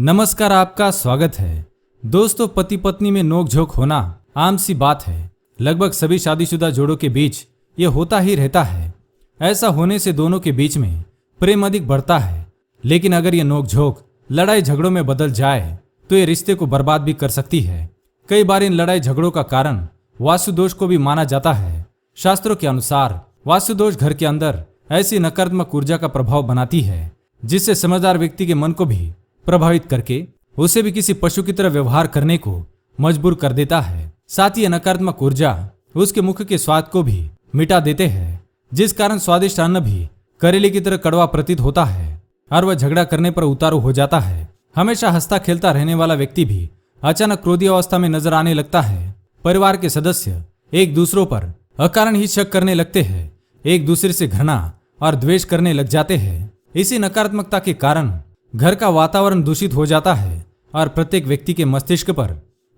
नमस्कार, आपका स्वागत है। दोस्तों, पति पत्नी में नोकझोंक होना आम सी बात है। लगभग सभी शादीशुदा जोड़ों के बीच ये होता ही रहता है। ऐसा होने से दोनों के बीच में प्रेम अधिक बढ़ता है। लेकिन अगर ये नोकझोंक लड़ाई झगड़ों में बदल जाए तो ये रिश्ते को बर्बाद भी कर सकती है। कई बार इन लड़ाई झगड़ों का कारण वास्तु दोष को भी माना जाता है। शास्त्रों के अनुसार वास्तु दोष घर के अंदर ऐसी नकारात्मक ऊर्जा का प्रभाव बनाती है जिससे समझदार व्यक्ति के मन को भी प्रभावित करके उसे भी किसी पशु की तरह व्यवहार करने को मजबूर कर देता है। साथ ही नकारात्मक ऊर्जा उसके मुख के स्वाद को भी मिटा देते हैं, जिस कारण स्वादिष्ट अन्न भी करेले की तरह कड़वा प्रतीत होता है और वह झगड़ा करने पर उतारू हो जाता है। हमेशा हंसता खेलता रहने वाला व्यक्ति भी अचानक क्रोधी अवस्था में नजर आने लगता है। परिवार के सदस्य एक दूसरों पर अकारण ही शक करने लगते हैं, एक दूसरे से घृणा और द्वेष करने लग जाते हैं। इसी नकारात्मकता के कारण घर का वातावरण दूषित हो जाता है और प्रत्येक व्यक्ति के मस्तिष्क पर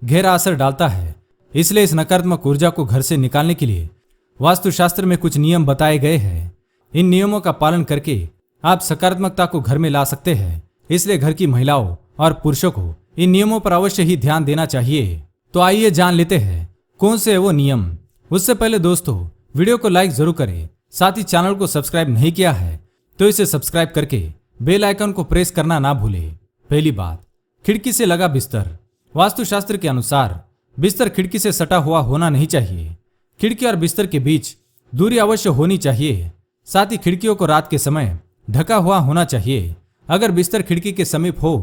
गहरा असर डालता है। इसलिए इस नकारात्मक ऊर्जा को घर से निकालने के लिए वास्तुशास्त्र में कुछ नियम बताए गए हैं। इन नियमों का पालन करके आप सकारात्मकता को घर में ला सकते हैं। इसलिए घर की महिलाओं और पुरुषों को इन नियमों पर अवश्य ही ध्यान देना चाहिए। तो आइए जान लेते हैं कौन से है वो नियम। उससे पहले दोस्तों, वीडियो को लाइक जरूर करें। साथ ही चैनल को सब्सक्राइब नहीं किया है तो इसे सब्सक्राइब करके बेल आइकन को प्रेस करना ना भूलें। पहली बात, खिड़की से लगा बिस्तर। वास्तुशास्त्र के अनुसार बिस्तर खिड़की से सटा हुआ होना नहीं चाहिए। खिड़की और बिस्तर के बीच दूरी अवश्य होनी चाहिए। साथ ही खिड़कियों को रात के समय ढका हुआ होना चाहिए। अगर बिस्तर खिड़की के समीप हो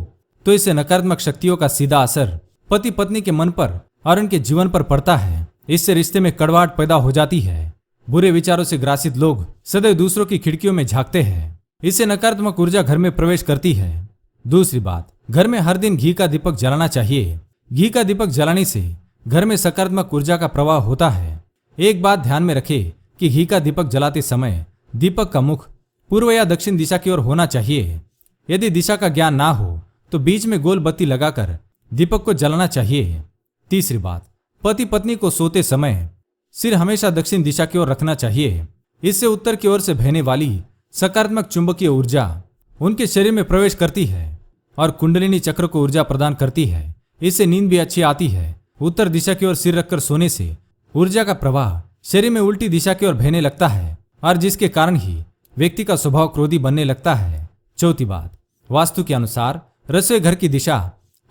तो इससे नकारात्मक शक्तियों का सीधा असर पति पत्नी के मन पर और उनके जीवन पर पड़ता है। इससे रिश्ते में कड़वाहट पैदा हो जाती है। बुरे विचारों से ग्रासित लोग सदैव दूसरों की खिड़कियों में झांकते हैं। इससे नकारात्मक ऊर्जा घर में प्रवेश करती है। दूसरी बात, घर में हर दिन घी का दीपक जलाना चाहिए। घी का दीपक जलाने से घर में सकारात्मक ऊर्जा का प्रवाह होता है। एक बात ध्यान में रखें कि घी का दीपक जलाते समय दीपक का मुख पूर्व या दक्षिण दिशा की ओर होना चाहिए। यदि दिशा का ज्ञान ना हो तो बीच में गोल बत्ती लगाकर दीपक को जलाना चाहिए। तीसरी बात, पति पत्नी को सोते समय सिर हमेशा दक्षिण दिशा की ओर रखना चाहिए। इससे उत्तर की ओर से बहने वाली सकारात्मक चुंबकीय ऊर्जा उनके शरीर में प्रवेश करती है और कुंडलिनी चक्र को ऊर्जा प्रदान करती है। इससे नींद भी अच्छी आती है। उत्तर दिशा की ओर सिर रखकर सोने से ऊर्जा का प्रवाह शरीर में उल्टी दिशा की ओर बहने लगता है और जिसके कारण ही व्यक्ति का स्वभाव क्रोधी बनने लगता है। चौथी बात, वास्तु के अनुसार रसोई घर की दिशा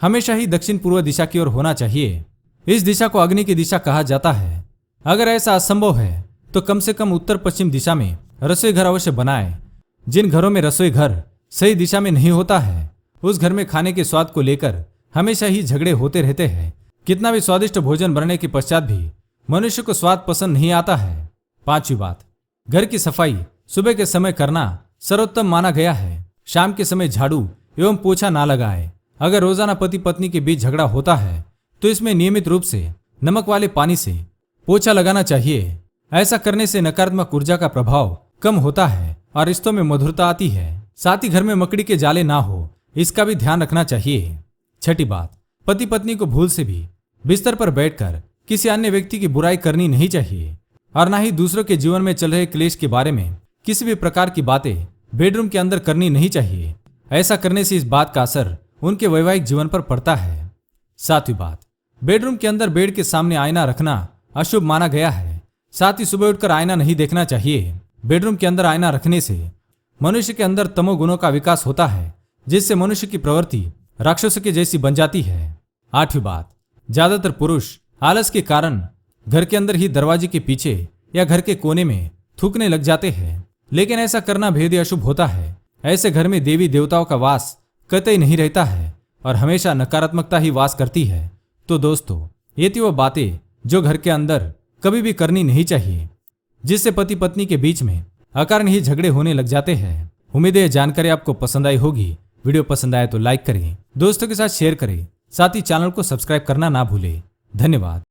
हमेशा ही दक्षिण पूर्व दिशा की ओर होना चाहिए। इस दिशा को अग्नि की दिशा कहा जाता है। अगर ऐसा असंभव है तो कम से कम उत्तर पश्चिम दिशा में रसोई घर अवश्य बनाएं। जिन घरों में रसोई घर सही दिशा में नहीं होता है उस घर में खाने के स्वाद को लेकर हमेशा ही झगड़े होते रहते हैं। कितना भी स्वादिष्ट भोजन बनने के पश्चात भी मनुष्य को स्वाद पसंद नहीं आता है। पांचवी बात, घर की सफाई सुबह के समय करना सर्वोत्तम माना गया है। शाम के समय झाड़ू एवं पोछा ना लगाए। अगर रोजाना पति पत्नी के बीच झगड़ा होता है तो इसमें नियमित रूप से नमक वाले पानी से पोछा लगाना चाहिए। ऐसा करने से नकारात्मक ऊर्जा का प्रभाव कम होता है और रिश्तों में मधुरता आती है। साथ ही घर में मकड़ी के जाले ना हो इसका भी ध्यान रखना चाहिए। छठी बात, पति पत्नी को भूल से भी बिस्तर पर बैठकर किसी अन्य व्यक्ति की बुराई करनी नहीं चाहिए और ना ही दूसरों के जीवन में चल रहे क्लेश के बारे में किसी भी प्रकार की बातें बेडरूम के अंदर करनी नहीं चाहिए। ऐसा करने से इस बात का असर उनके वैवाहिक जीवन पर पड़ता है। सातवीं बात, बेडरूम के अंदर बेड के सामने आईना रखना अशुभ माना गया है। साथ ही सुबह उठकर आईना नहीं देखना चाहिए। बेडरूम के अंदर आईना रखने से मनुष्य के अंदर तमोगुणों का विकास होता है जिससे मनुष्य की प्रवृत्ति राक्षसों की जैसी बन जाती है। आठवीं बात, ज्यादातर पुरुष आलस के कारण घर के अंदर ही दरवाजे के पीछे या घर के कोने में थूकने लग जाते हैं। लेकिन ऐसा करना भेद अशुभ होता है। ऐसे घर में देवी देवताओं का वास कतई नहीं रहता है और हमेशा नकारात्मकता ही वास करती है। तो दोस्तों, ये थी वो बातें जो घर के अंदर कभी भी करनी नहीं चाहिए जिससे पति पत्नी के बीच में अकारण ही झगड़े होने लग जाते हैं। उम्मीद है जानकारी आपको पसंद आई होगी। वीडियो पसंद आए तो लाइक करें, दोस्तों के साथ शेयर करें। साथ ही चैनल को सब्सक्राइब करना ना भूलें। धन्यवाद।